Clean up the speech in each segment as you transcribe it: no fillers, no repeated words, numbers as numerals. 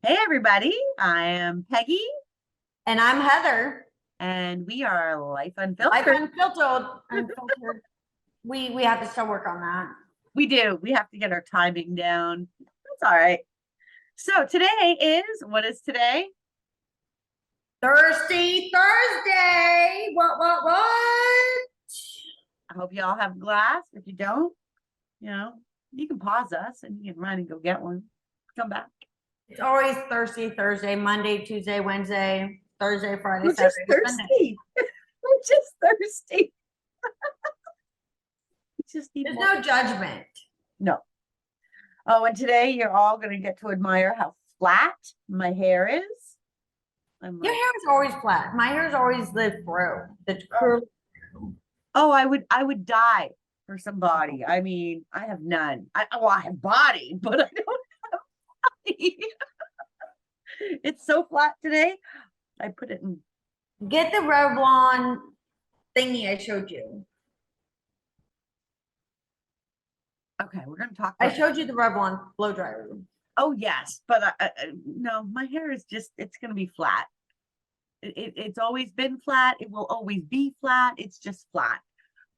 Hey everybody, I am Peggy And I'm Heather. and we are Life Life Unfiltered. unfiltered. We have to still work on that. We do. We have to get our timing down. That's all right. So today what is today? Thirsty Thursday. What? I hope you all have a glass. If you don't, you know, you can pause us and you can run and go get one. Come back. It's always Thirsty Thursday, Monday, Tuesday, Wednesday, Thursday, Friday, We're just Saturday, Sunday. thirsty. We're just thirsty. We just need There's more. no judgment. No. Oh, and today you're all going to get to admire how flat my hair is. I'm Your like, hair is always flat. My hair is always lived through. The curly. oh, I would die for some body. I mean, I have none. I have body, but I don't have body. It's so flat today. I put it in. Get the Revlon thingy I showed you. Okay, we're gonna talk I about. showed you the Revlon blow dryer. Oh yes, but no, my hair is it's gonna be flat. It's always been flat. It will always be flat. It's just flat.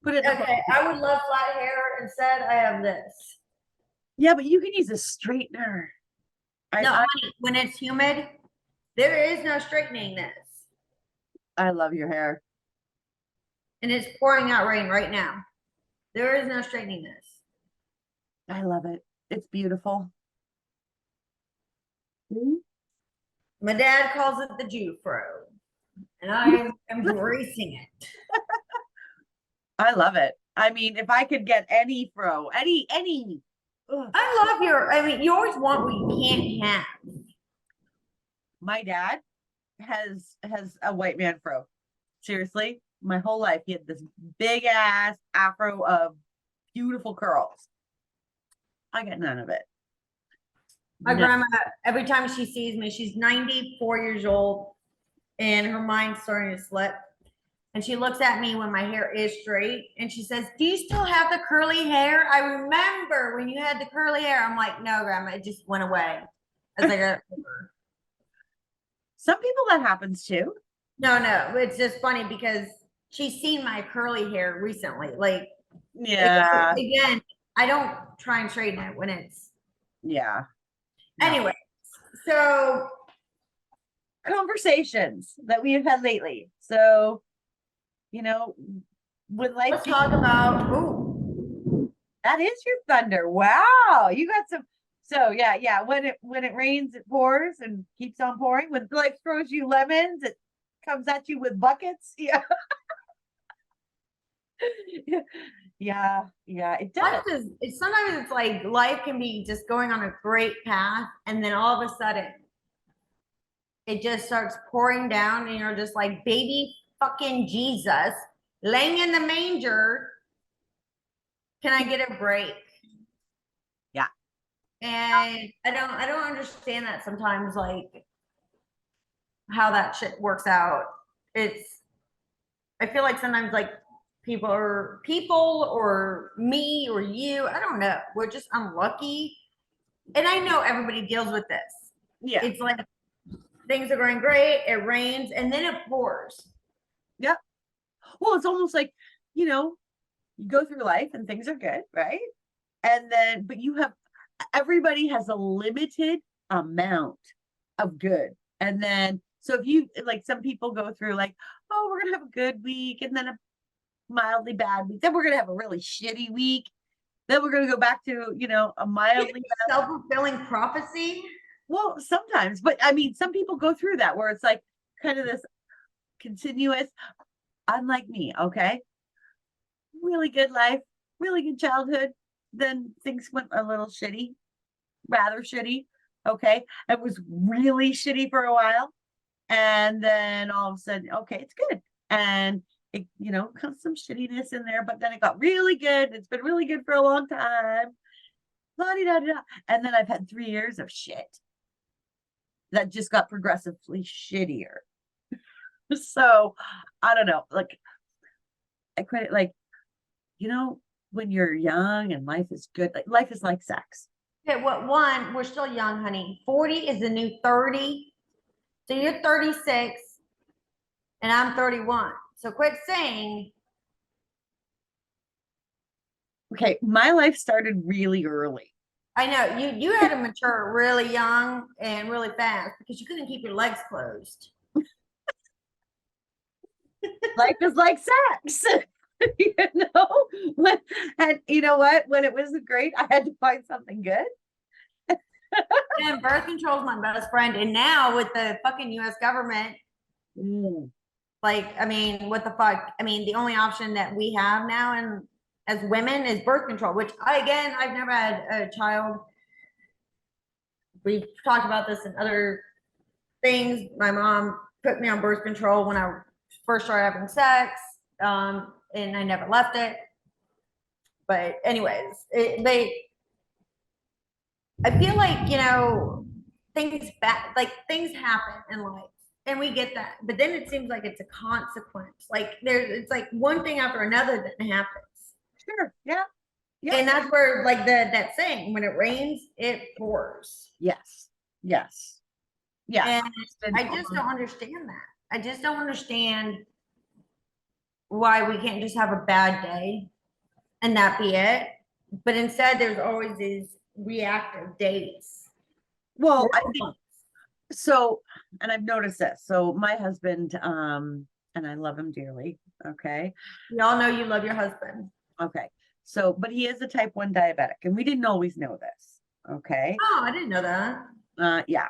Put it in the. Okay, I would love flat hair. Instead, I have this. Yeah, but you can use a straightener. No, I honey, when it's humid, there is no straightening this. I love your hair. And it's pouring out rain right now. There is no straightening this. I love it. It's beautiful. Mhm. My dad calls it the Jew fro, and I am embracing it. I love it. I mean, if I could get any fro, ugh. I love I mean, you always want what you can't have. My dad has a white man fro. Seriously, my whole life he had this big ass afro of beautiful curls. I get none of it. My No. grandma, every time she sees me, she's 94 years old, and her mind's starting to slip. And she looks at me when my hair is straight and she says, "Do you still have the curly hair? I remember when you had the curly hair." I'm like, "No, grandma, it just went away as I got older." Some people that happens to. No, it's just funny because she's seen my curly hair recently. Like, Yeah. again, I don't try and straighten it when it's Yeah. No. anyway. So Conversations that we have had lately. So, you know, when life let's talk about, ooh, that is your thunder. Wow. You got some. So yeah. When it rains, it pours and keeps on pouring. When life throws you lemons, it comes at you with buckets. Yeah. Yeah, it does. life is, sometimes it's like life can be just going on a great path, and then all of a sudden it just starts pouring down, and you're just like, baby fucking Jesus, laying in the manger. Can I get a break? Yeah. And I don't understand that sometimes, like how that shit works out. It's I feel like sometimes like people or me or you, I don't know. We're just unlucky. And I know everybody deals with this. Yeah. It's like things are going great, it rains, and then it pours. Yeah. Well, it's almost like, you know, you go through life and things are good, right? And then, but everybody has a limited amount of good. And then, so if you, like, some people go through, like, oh, we're going to have a good week and then a mildly bad week. Then we're going to have a really shitty week. Then we're going to go back to, a mildly bad. Self-fulfilling prophecy. Well, sometimes, but I mean, some people go through that where it's like kind of this continuous, unlike me, okay? Really good life, really good childhood. Then things went a little shitty, rather shitty. Okay. It was really shitty for a while. And then all of a sudden, okay, it's good. And it, comes some shittiness in there, but then it got really good. It's been really good for a long time. La-di-da-di-da. And then I've had 3 years of shit that just got progressively shittier. So I don't know. Like I credit like, you know, when you're young and life is good, like life is like sex. Okay, what one, we're still young, honey. 40 is the new 30. So you're 36 and I'm 31. So quit saying, Okay, my life started really early. I know you had to mature really young and really fast because you couldn't keep your legs closed. Life is like sex. You know, and you know what? When it was great, I had to find something good. And birth control is my best friend. And now with the fucking US government, Mm, like, I mean, what the fuck? I mean, the only option that we have now and as women is birth control, which I've never had a child. We've talked about this in other things. My mom put me on birth control when I first started having sex, and I never left it. But anyways, I feel like things happen in life, and we get that. But then it seems like it's a consequence. Like it's like one thing after another that happens, sure. Yeah. Yeah. and that's where like that saying, when it rains, it pours. Yes. Yes. Yes. And I just don't understand that. I just don't understand why we can't just have a bad day and that be it. But instead, there's always these reactive days. Well, I think so, and I've noticed this. So my husband, and I love him dearly. Okay. We all know you love your husband. Okay. So, but he is a type 1 diabetic, and we didn't always know this. Okay. Oh, I didn't know that. Yeah.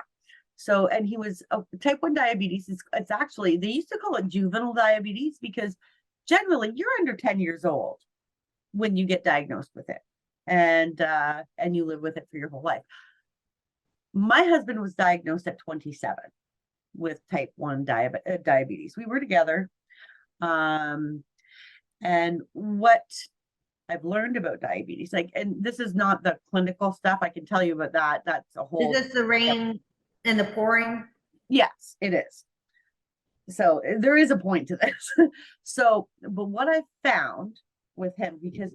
So, and he was type 1 diabetes. It's actually, they used to call it juvenile diabetes because generally you're under 10 years old when you get diagnosed with it, and you live with it for your whole life. My husband was diagnosed at 27 with type 1 diabetes. We were together. And what I've learned about diabetes, like, and this is not the clinical stuff, I can tell you about that. That's a whole. Is this the rain and the pouring? Yes, it is. So there is a point to this. So, but what I've found with him, because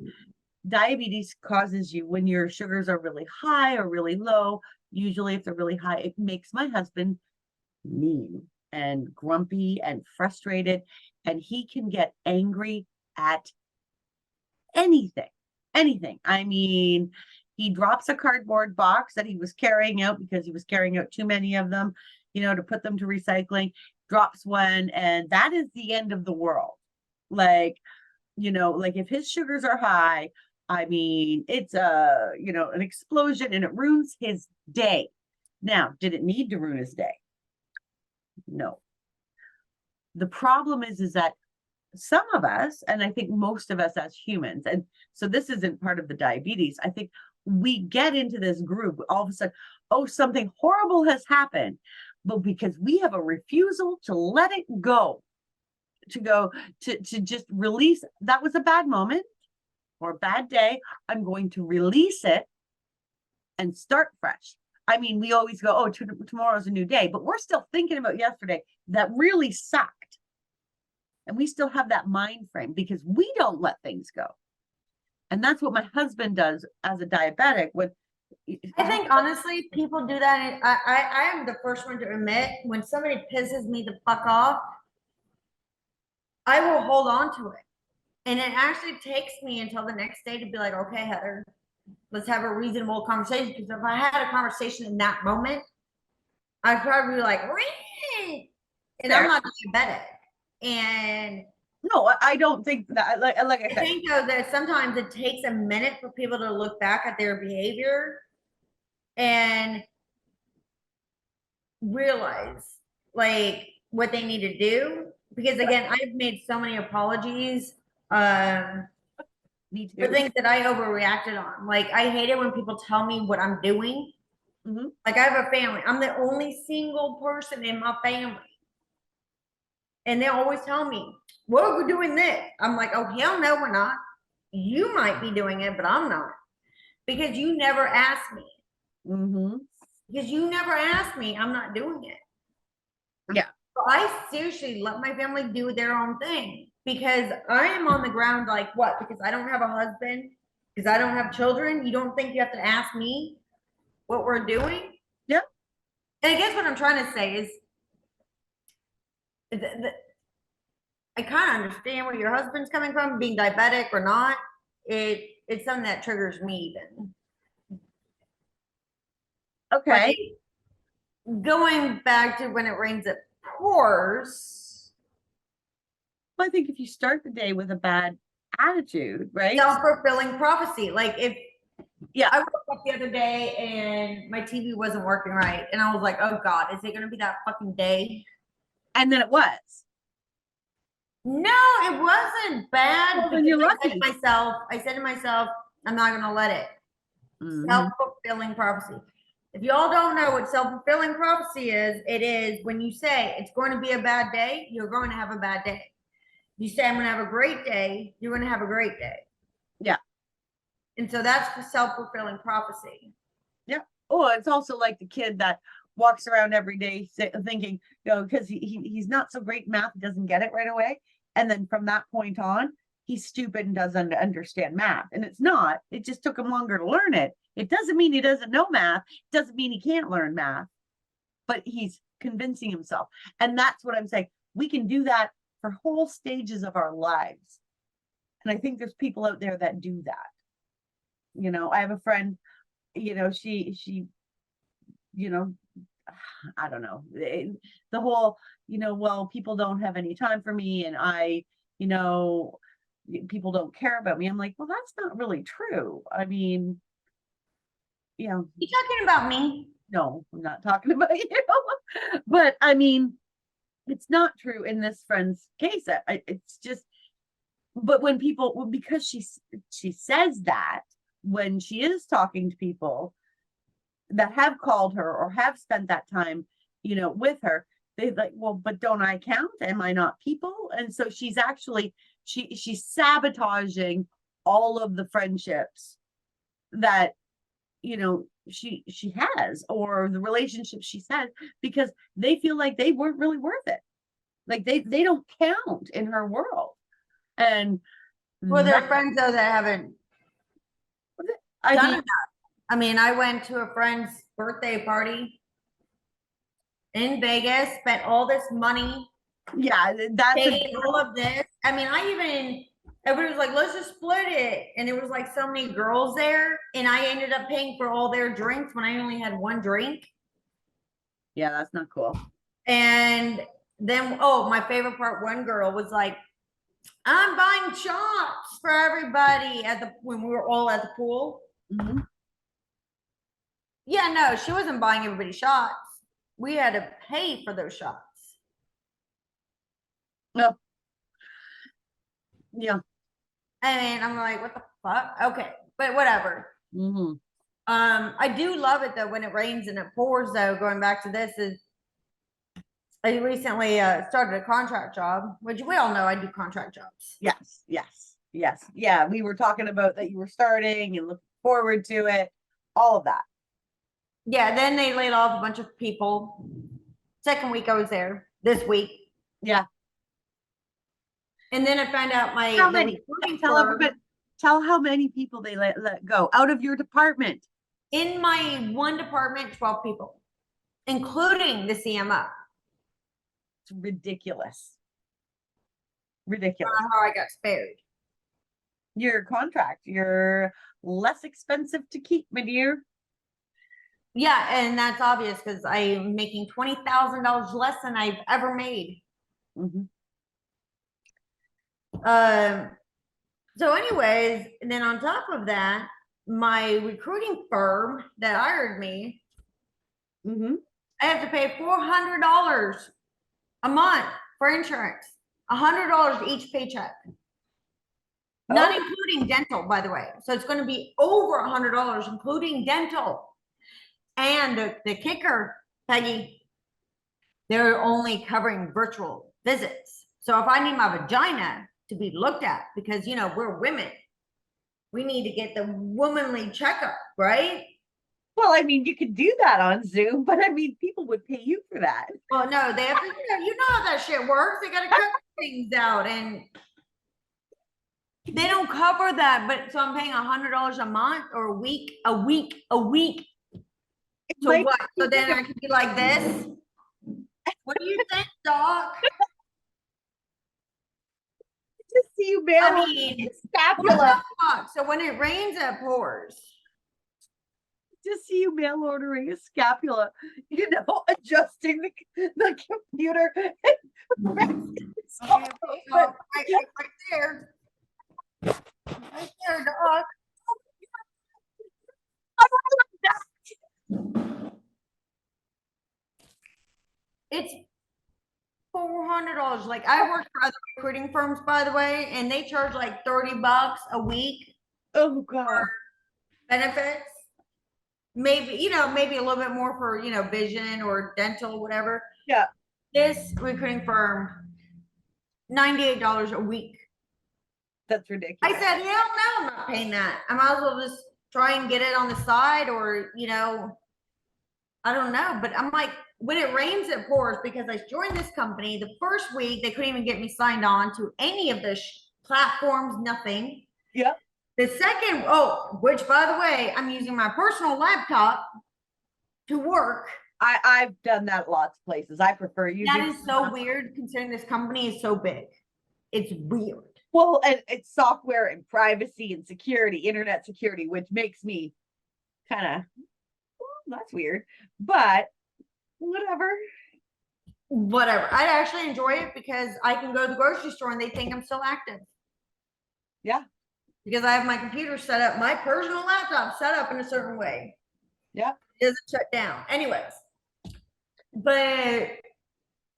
diabetes causes you, when your sugars are really high or really low, usually if they're really high, it makes my husband mean and grumpy and frustrated, and he can get angry at anything. I mean, he drops a cardboard box that he was carrying out because he was carrying out too many of them, to put them to recycling, drops one, and that is the end of the world. Like, like if his sugars are high, I mean, it's an explosion, and it ruins his day. Now, did it need to ruin his day? No. The problem is that some of us, and I think most of us as humans, and so this isn't part of the diabetes, I think we get into this group all of a sudden, oh, something horrible has happened, but because we have a refusal to let it go, to just release, that was a bad moment or a bad day, I'm going to release it and start fresh. I mean, we always go, oh, tomorrow's a new day, but we're still thinking about yesterday that really sucked. And we still have that mind frame because we don't let things go. And that's what my husband does as a diabetic. I think honestly, people do that. I am the first one to admit when somebody pisses me the fuck off, I will hold on to it. And it actually takes me until the next day to be like, okay, Heather, let's have a reasonable conversation. Because if I had a conversation in that moment, I'd probably be like, Ree! And I'm not diabetic. And no, I don't think that. Like I said, think though that sometimes it takes a minute for people to look back at their behavior and realize like what they need to do. Because again, I've made so many apologies for things that I overreacted on. Like I hate it when people tell me what I'm doing. Mm-hmm. Like I have a family. I'm the only single person in my family. And they always tell me, well, we're doing this. I'm like, oh, hell no, we're not. You might be doing it, but I'm not. Because you never asked me. Mm-hmm. Because you never asked me, I'm not doing it. Yeah. So I seriously let my family do their own thing. Because I am on the ground like what? Because I don't have a husband, because I don't have children. You don't think you have to ask me? what we're doing. Yeah. And I guess what I'm trying to say is I kind of understand where your husband's coming from, being diabetic or not. It's something that triggers me even. Okay. Like, going back to when it rains, it pours. Well, I think if you start the day with a bad attitude, right? Self-fulfilling prophecy. Like if Yeah. I woke up the other day and my TV wasn't working right, and I was like, "Oh God, is it going to be that fucking day?" And then it was. No, it wasn't bad Well, then because you're lucky. I said to myself, I'm not going to let it. Mhm. Self-fulfilling prophecy. If y'all don't know what self-fulfilling prophecy is, it is when you say it's going to be a bad day, you're going to have a bad day. You say I'm going to have a great day, you're going to have a great day. Yeah. And so that's the self-fulfilling prophecy. Yeah. Oh, it's also like the kid that walks around every day thinking, because he's not so great in math, he doesn't get it right away. And then from that point on, he's stupid and doesn't understand math. And it's not, it just took him longer to learn it. It doesn't mean he doesn't know math. It doesn't mean he can't learn math, but he's convincing himself. And that's what I'm saying. We can do that for whole stages of our lives. And I think there's people out there that do that. I have a friend, she you know, I don't know, the whole, well, people don't have any time for me, and you know, people don't care about me. I'm like, well, that's not really true. I mean, You talking about me? no, I'm not talking about you, but I mean, it's not true in this friend's case. It's just, but when people, well, because she says that when she is talking to people that have called her or have spent that time, with her, they like, well, but don't I count? Am I not people? And so she's actually she's sabotaging all of the friendships that she has, or the relationships she's had, because they feel like they weren't really worth it. Like they don't count in her world. And Well, there that, are friends though that haven't I done mean, enough. I mean, I went to a friend's birthday party in Vegas, spent all this money, yeah, that's a paid all of this. I mean, everybody was like, let's just split it. And it was like so many girls there. And I ended up paying for all their drinks when I only had one drink. yeah, that's not cool. And then, oh, my favorite part, one girl was like, I'm buying shots for everybody when we were all at the pool. Mm-hmm. Yeah, no, she wasn't buying everybody shots. We had to pay for those shots. No. Yeah. I mean, I'm like, what the fuck? Okay, but whatever. Mm-hmm. I do love it though when it rains and it pours. Though, going back to this, is I recently started a contract job, which we all know I do contract jobs. Yes, yes, yes. Yeah, we were talking about that you were starting and looking forward to it, all of that. Yeah, then they laid off a bunch of people. Second week I was there this week. Yeah. And then I found out How many? Tell how many people they let go out of your department. In my one department, 12 people, including the CMO. It's ridiculous. Ridiculous. How I got spared. Your contract, you're less expensive to keep, my dear. Yeah, and that's obvious because I'm making $20,000 less than I've ever made. Mm-hmm. So, anyways, and then on top of that, my recruiting firm that hired me, Mm-hmm. I have to pay $400 a month for insurance, $100 each paycheck, not Oh. including dental, by the way. So it's going to be over $100, including dental. And the kicker, Peggy, they're only covering virtual visits. So if I need my vagina to be looked at, because we're women, we need to get the womanly checkup, right? Well, I mean, you could do that on Zoom, but I mean, people would pay you for that. Well, no, they have to, you know how that shit works. They got to cut things out, and they don't cover that. But so I'm paying $100 a month or a week. It So might what? So be then I could be like this? What do you think, Doc? just see you mail I order mean, a what the scapula. fuck? So when it rains, it pours. Just see you mail ordering a scapula. Adjusting the computer. Okay, well, right there. Right there, Doc. It's $400. Like I work for other recruiting firms, by the way, and they charge like $30 a week Oh God. benefits. Maybe, maybe a little bit more for, vision or dental, whatever. Yeah, This recruiting firm, $98 a week. that's I ridiculous. said, hell no, I'm not paying that. I might as well just try and get it on the side or, I don't know. But I'm like, when it rains, it pours because I joined this company. The first week, they couldn't even get me signed on to any of the platforms, nothing. Yeah. The second, which by the way, I'm using my personal laptop to work. I've done that lots of places. I prefer using That is so weird considering this company is so big. It's weird. well, and it's software and privacy and security, internet security, which makes me kind of that's weird. But whatever. Whatever. I actually enjoy it because I can go to the grocery store and they think I'm still active. Yeah. Because I have my computer set up, my personal laptop set up in a certain way. Yeah. It doesn't shut down. Anyways. But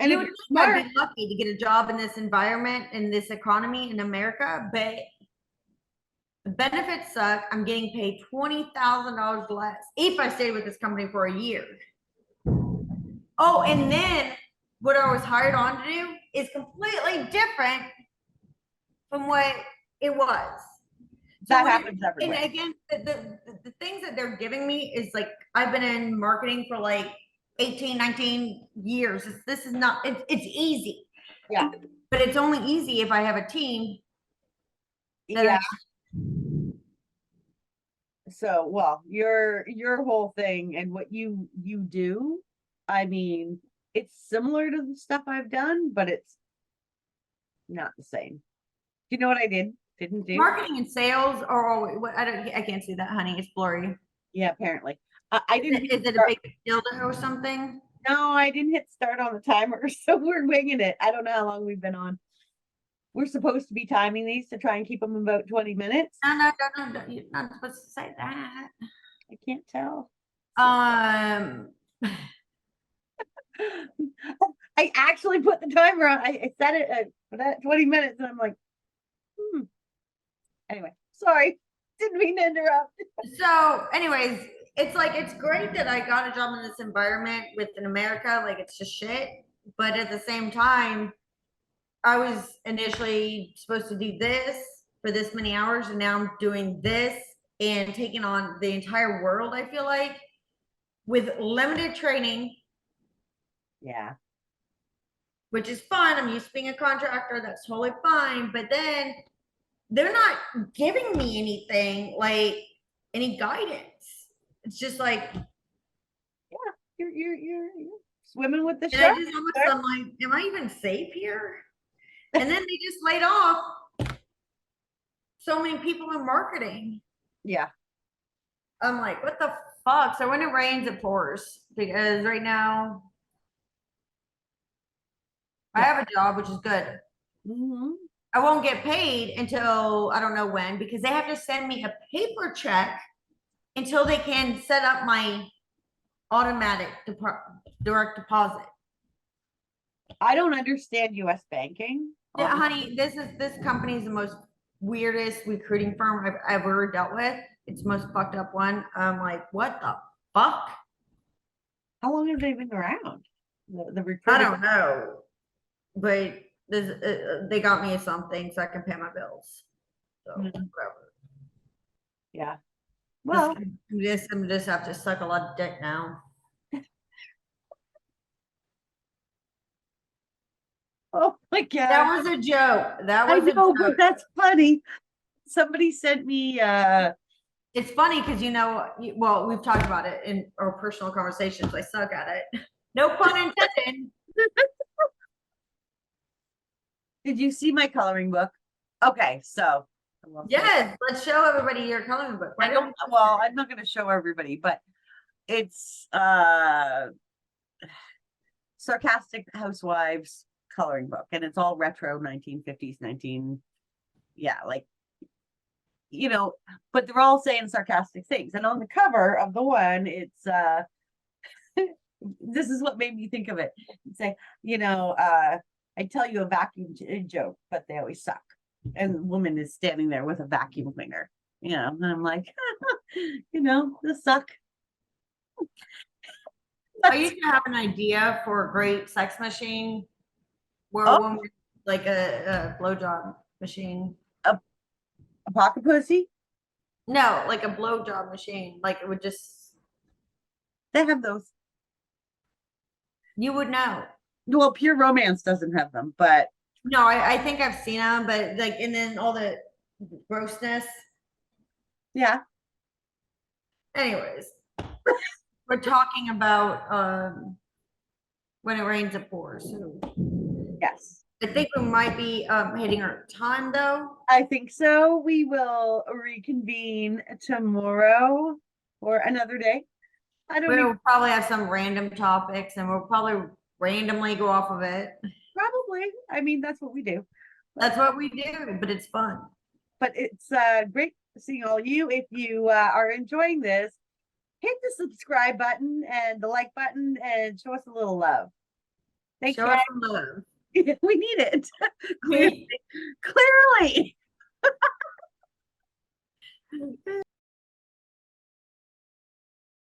And you if would you're think I'd smart, be lucky to get a job in this environment, in this economy in America, but the benefits suck. I'm getting paid $20,000 less if I stay with this company for a year. Oh, and then what I was hired on to do is completely different from what it was. that happens everywhere. And again, the things that they're giving me is like, I've been in marketing for like 18, 19 years. This is not, it's easy. Yeah. But it's only easy if I have a team. Yeah. So, well, your whole thing and what you do, I mean, it's similar to the stuff I've done, but it's not the same. Do you know what I didn't do? Marketing and sales are always, I can't see that, honey. It's blurry. Yeah, apparently. I didn't. Is it a big deal or something? No, I didn't hit start on the timer, so we're winging it. I don't know how long we've been on. We're supposed to be timing these to try and keep them about 20 minutes. No, you're not supposed to say that. I can't tell. I actually put the timer on. I set it at 20 minutes, and I'm like, Anyway, sorry, didn't mean to interrupt. So, anyways, it's like it's great that I got a job in this environment within America. Like it's just shit, but at the same time, I was initially supposed to do this for this many hours, and now I'm doing this and taking on the entire world. I feel like with limited training. Yeah. Which is fun. I'm used to being a contractor. That's totally fine. But then they're not giving me anything like any guidance. It's just like, Yeah, you're swimming with the and I shark. just almost, I'm like, am I even safe here? And then they just laid off so many people in marketing. Yeah. I'm like, what the fuck? So when it rains, it pours because right now I have a job, which is good. Mm-hmm. I won't get paid until I don't know when because they have to send me a paper check until they can set up my automatic direct deposit. I don't understand US banking. Yeah, honey, this company is the most weirdest recruiting firm I've ever dealt with. It's the most fucked up one. I'm like, what the fuck? How long have they been around? The I recruiting. don't know, but this, they got me something so I can pay my bills. So whatever. Yeah. Well, I'm just have to suck a lot of dick now. oh my God. That was a joke. That I was a know, joke. but that's funny. Somebody sent me It's funny because well, we've talked about it in our personal conversations. I suck at it. No pun intended. Did you see my coloring book? Okay, so I will say Yes, let's show everybody your coloring book. I don't, well, I'm not going to show everybody, but it's sarcastic housewives coloring book, and it's all retro 1950s, 19, yeah, like, but they're all saying sarcastic things. And on the cover of the one, it's this is what made me think of it. It's like, I tell you a vacuum joke, but they always suck. And the woman is standing there with a vacuum cleaner, and I'm like, this suck. I used to have an idea for a great sex machine where a Oh, woman, like a blowjob machine. a pocket pussy. No, like a blowjob machine. Like it would just, They have those. you would know. Well, Pure Romance doesn't have them, but No, I think I've seen them, but like, and then all the grossness. yeah. Anyways, we're talking about when it rains, it pours. So Yes. I think we might be hitting our time though. I think so. We will reconvene tomorrow or another day. I don't We'll even probably have some random topics and we'll probably randomly go off of it. probably. I mean, that's what we do. That's what we do, but it's fun. But it's great seeing all you. If you are enjoying this, hit the subscribe button and the like button and show us a little love. Thanks, Show guys. us some love. We need it. Clearly. Clearly.